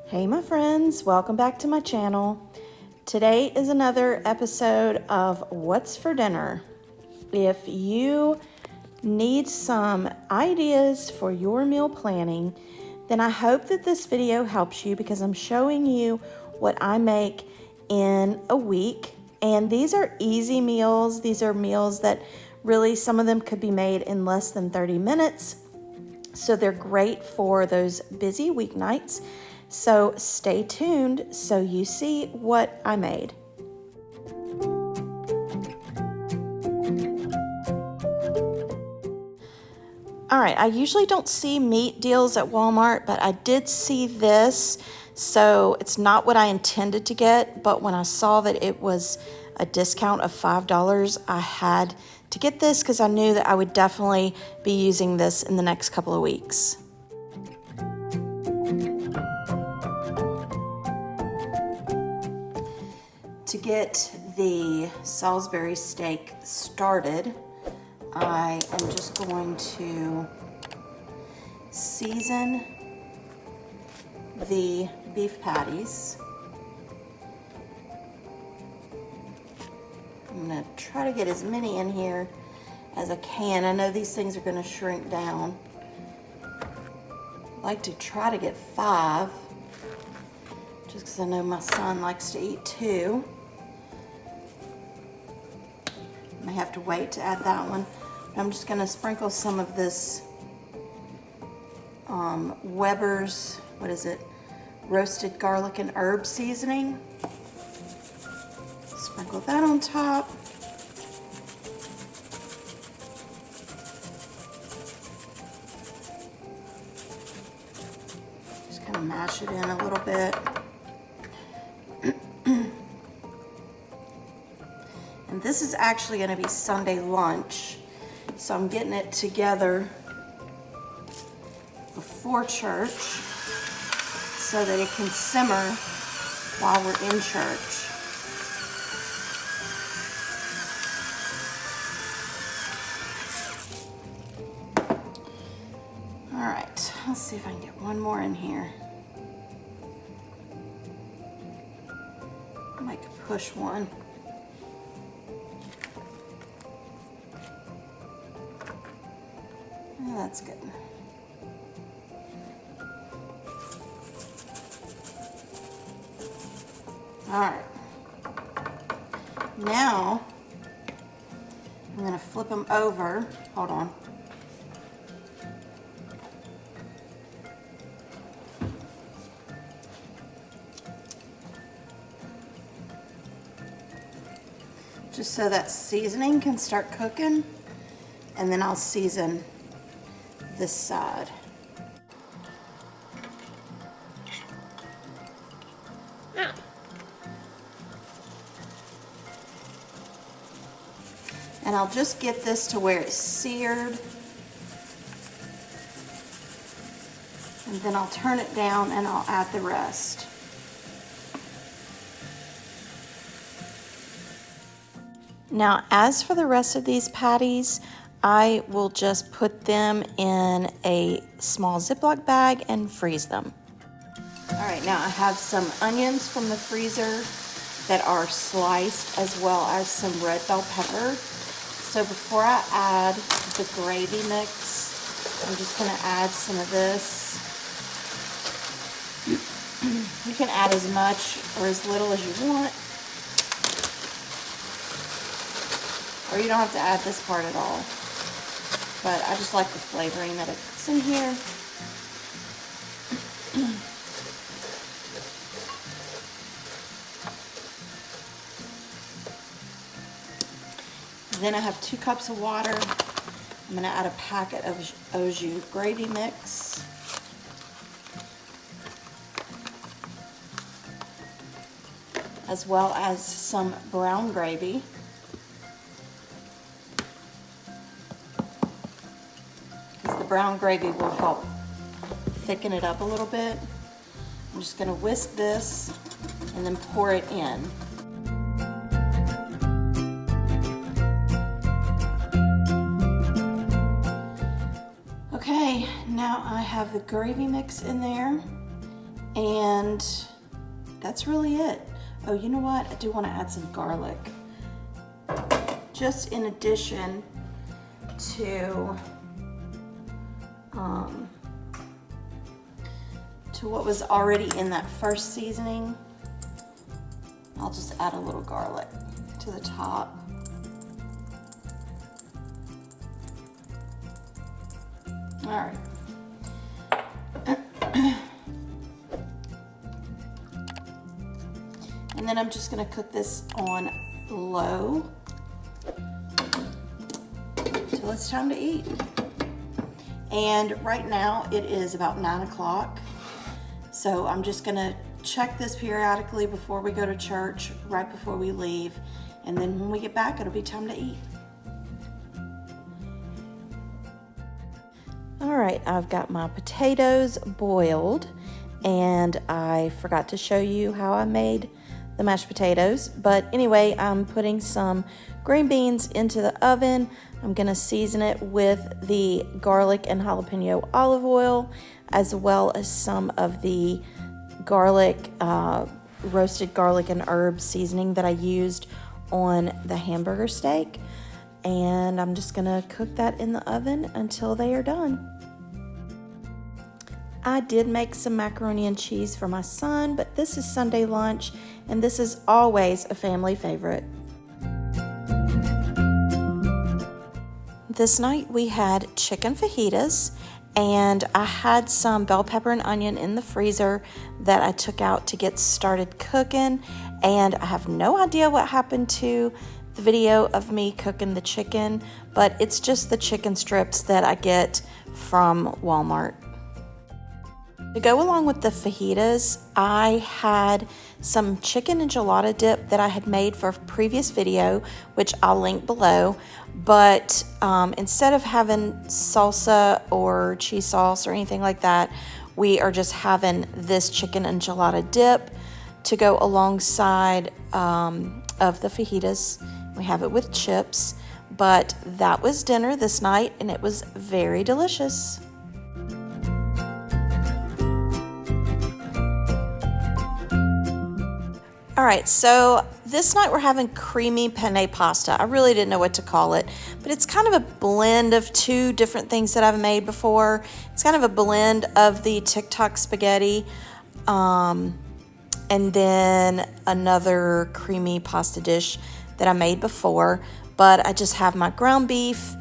Hey my friends, welcome back to my channel. Today is another episode of What's for Dinner. If you need some ideas for your meal planning, then I hope that this video helps you because I'm showing you what I make in a week. And these are easy meals. These are meals that really, some of them could be made in less than 30 minutes. So they're great for those busy weeknights. So stay tuned so you see what I made. All right, I usually don't see meat deals at Walmart, but I did see this. So it's not what I intended to get, but when I saw that it was a discount of $5, I had to get this because I knew that I would definitely be using this in the next couple of weeks. To get the Salisbury steak started, I am just going to season the beef patties. I'm going to try to get as many in here as I can. I know these things are going to shrink down. I like to try to get 5, just because I know my son likes to eat 2. I have to wait to add that one. I'm just going to sprinkle some of this Weber's, what is it, roasted garlic and herb seasoning. Sprinkle that on top. Just kind of mash it in a little bit. And this is actually going to be Sunday lunch, so I'm getting it together before church so that it can simmer while we're in church. All right, let's see if I can get one more in here. I might push one. Oh, that's good. All right. Now, I'm going to flip them over. Hold on. Just so that seasoning can start cooking, and then I'll season this side. And I'll just get this to where it's seared. And then I'll turn it down and I'll add the rest. Now, as for the rest of these patties, I will just put them in a small Ziploc bag and freeze them. All right, now I have some onions from the freezer that are sliced, as well as some red bell pepper. So before I add the gravy mix, I'm just gonna add some of this. You can add as much or as little as you want, or you don't have to add this part at all. But I just like the flavoring that it's in here. Then I have 2 cups of water. I'm going to add a packet of au jus gravy mix. As well as some brown gravy. Brown gravy will help thicken it up a little bit. I'm just going to whisk this and then pour it in. Okay, now I have the gravy mix in there, And that's really it. Oh, you know what? I do want to add some garlic. Just in addition to what was already in that first seasoning. I'll just add a little garlic to the top. All right. And then I'm just gonna cook this on low till it's time to eat. And right now it is about 9 o'clock. So I'm just gonna check this periodically before we go to church, right before we leave. And then when we get back, it'll be time to eat. All right, I've got my potatoes boiled, and I forgot to show you how I made the mashed potatoes. But anyway, I'm putting some green beans into the oven. I'm gonna season it with the garlic and jalapeno olive oil, as well as some of the garlic, roasted garlic and herb seasoning that I used on the hamburger steak. And I'm just gonna cook that in the oven until they are done. I did make some macaroni and cheese for my son, but this is Sunday lunch, and this is always a family favorite. This night we had chicken fajitas, and I had some bell pepper and onion in the freezer that I took out to get started cooking, and I have no idea what happened to the video of me cooking the chicken, but it's just the chicken strips that I get from Walmart. To go along with the fajitas, I had some chicken enchilada dip that I had made for a previous video, which I'll link below. But instead of having salsa or cheese sauce or anything like that, we are just having this chicken enchilada dip to go alongside of the fajitas. We have it with chips, but that was dinner this night, and it was very delicious. All right, so this night we're having creamy penne pasta. I really didn't know what to call it, but it's kind of a blend of two different things that I've made before. It's kind of a blend of the TikTok spaghetti and then another creamy pasta dish that I made before. But I just have my ground beef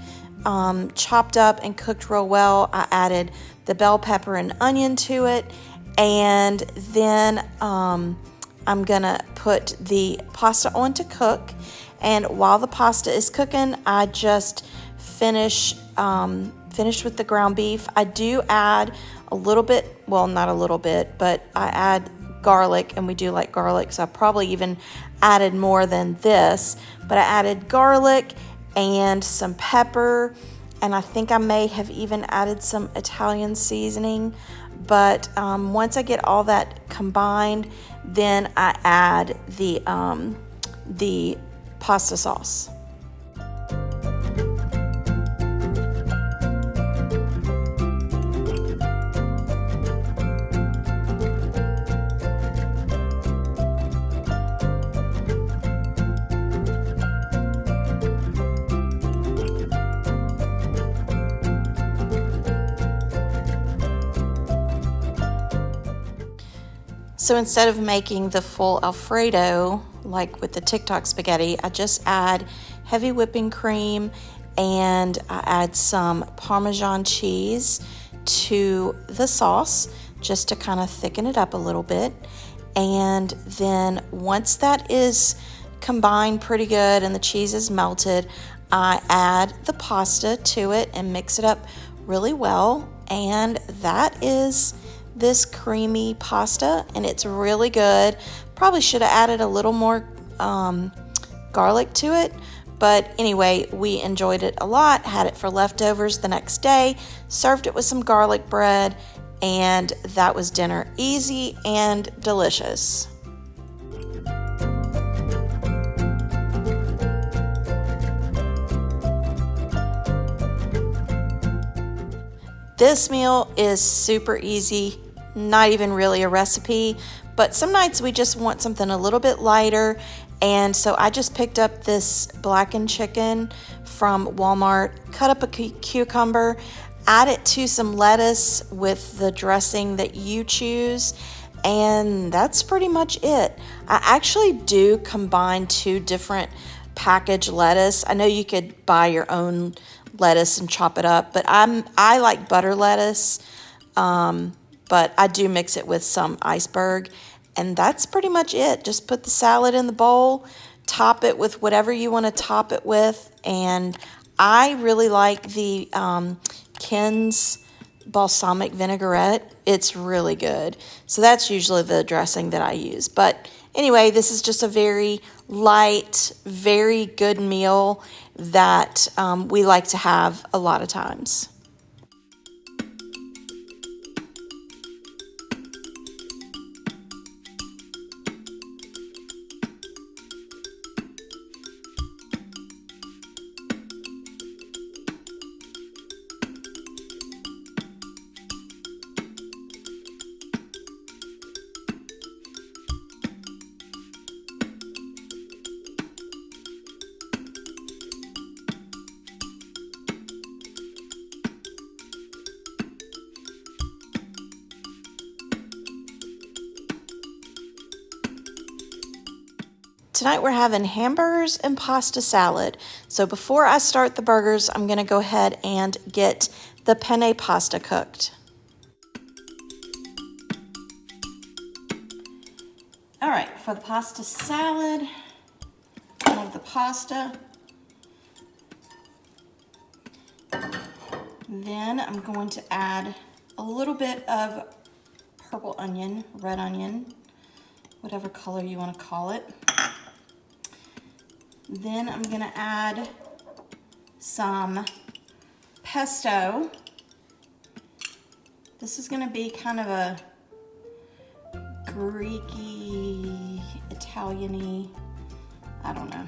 chopped up and cooked real well. I added the bell pepper and onion to it, and then I'm gonna put the pasta on to cook, and while the pasta is cooking, I just finish with the ground beef. I do add a little bit, well, not a little bit, but I add garlic, and we do like garlic, so I probably even added more than this, but I added garlic and some pepper, and I think I may have even added some Italian seasoning. But once I get all that combined, then I add the pasta sauce. So instead of making the full Alfredo, like with the TikTok spaghetti, I just add heavy whipping cream, and I add some Parmesan cheese to the sauce just to kind of thicken it up a little bit. And then once that is combined pretty good and the cheese is melted, I add the pasta to it and mix it up really well. And that is this creamy pasta, and it's really good. Probably should have added a little more garlic to it, but anyway, we enjoyed it a lot. Had it for leftovers the next day, served it with some garlic bread, and that was dinner. Easy and delicious. This meal is super easy, not even really a recipe, but some nights we just want something a little bit lighter. And so I just picked up this blackened chicken from Walmart, cut up a cucumber, add it to some lettuce with the dressing that you choose, and that's pretty much it. I actually do combine 2 different packaged lettuce. I know you could buy your own lettuce and chop it up, but I like butter lettuce, but I do mix it with some iceberg, and that's pretty much it. Just put the salad in the bowl, top it with whatever you want to top it with, and I really like the Ken's balsamic vinaigrette. It's really good. So that's usually the dressing that I use. But anyway, this is just a very light, very good meal that we like to have a lot of times. Tonight we're having hamburgers and pasta salad. So before I start the burgers, I'm going to go ahead and get the penne pasta cooked. All right, for the pasta salad, I have the pasta. Then I'm going to add a little bit of purple onion, red onion, whatever color you want to call it. Then I'm going to add some pesto. This is going to be kind of a Greeky, Italian-y, I don't know.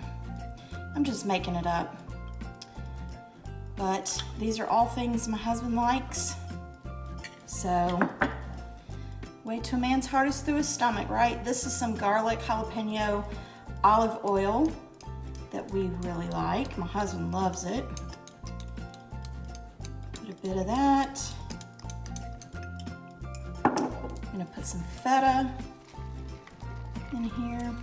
I'm just making it up. But these are all things my husband likes. So, way to a man's heart is through his stomach, right? This is some garlic, jalapeno, olive oil that we really like. My husband loves it. Put a bit of that. I'm gonna put some feta in here.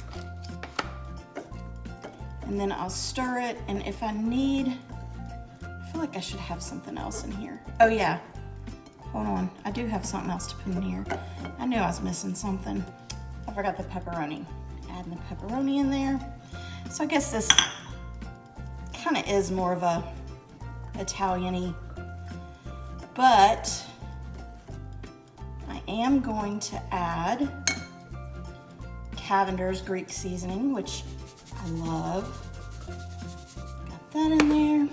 And then I'll stir it, and if I need, I feel like I should have something else in here. Oh yeah, hold on. I do have something else to put in here. I knew I was missing something. I forgot the pepperoni. Adding the pepperoni in there. So I guess this kind of is more of a Italian-y, but I am going to add Cavender's Greek seasoning, which I love. Got that in there.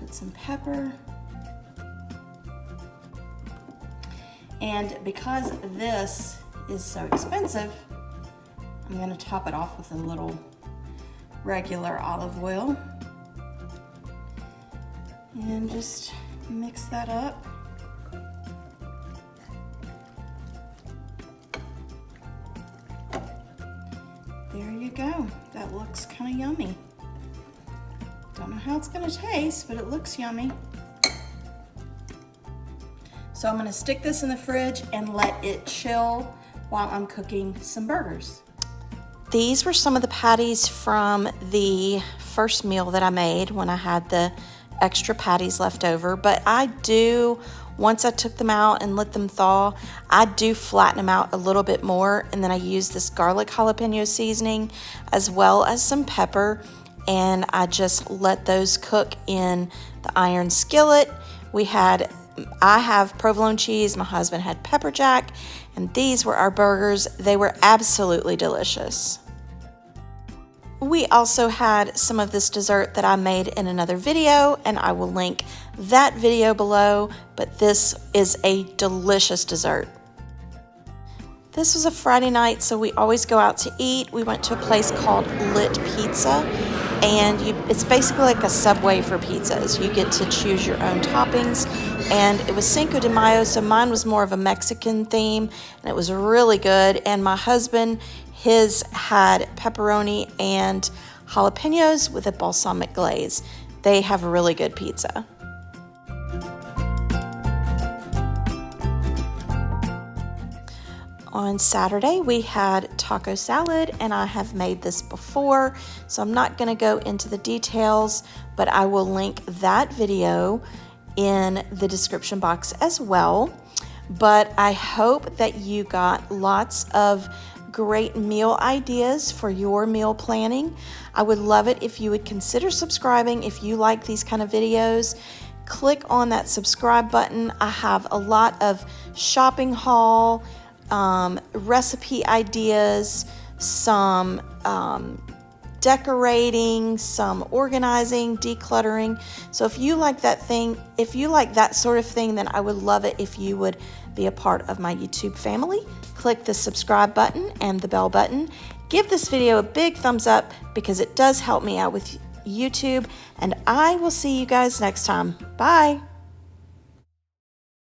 Put some pepper. And because this is so expensive, I'm going to top it off with a little regular olive oil. And just mix that up. There you go. That looks kind of yummy. Don't know how it's going to taste, but it looks yummy. So I'm going to stick this in the fridge and let it chill while I'm cooking some burgers. These were some of the patties from the first meal that I made when I had the extra patties left over. But I do, once I took them out and let them thaw, I do flatten them out a little bit more. And then I use this garlic jalapeno seasoning as well as some pepper. And I just let those cook in the iron skillet. I have provolone cheese, my husband had pepper jack, and these were our burgers. They were absolutely delicious. We also had some of this dessert that I made in another video, and I will link that video below, but this is a delicious dessert. This was a Friday night, so we always go out to eat. We went to a place called Lit Pizza, and it's basically like a Subway for pizzas. You get to choose your own toppings, and it was Cinco de Mayo, so mine was more of a Mexican theme, and it was really good. And my husband, his had pepperoni and jalapenos with a balsamic glaze. They have a really good pizza. On Saturday, we had taco salad, and I have made this before, so I'm not going to go into the details, but I will link that video in the description box as well. But I hope that you got lots of great meal ideas for your meal planning. I would love it if you would consider subscribing if you like these kind of videos. Click on that subscribe button. I have a lot of shopping haul, recipe ideas, some decorating, some organizing, decluttering. So if you like that sort of thing, then I would love it if you would be a part of my YouTube family. Click the subscribe button and the bell button. Give this video a big thumbs up because it does help me out with YouTube, and I will see you guys next time. Bye.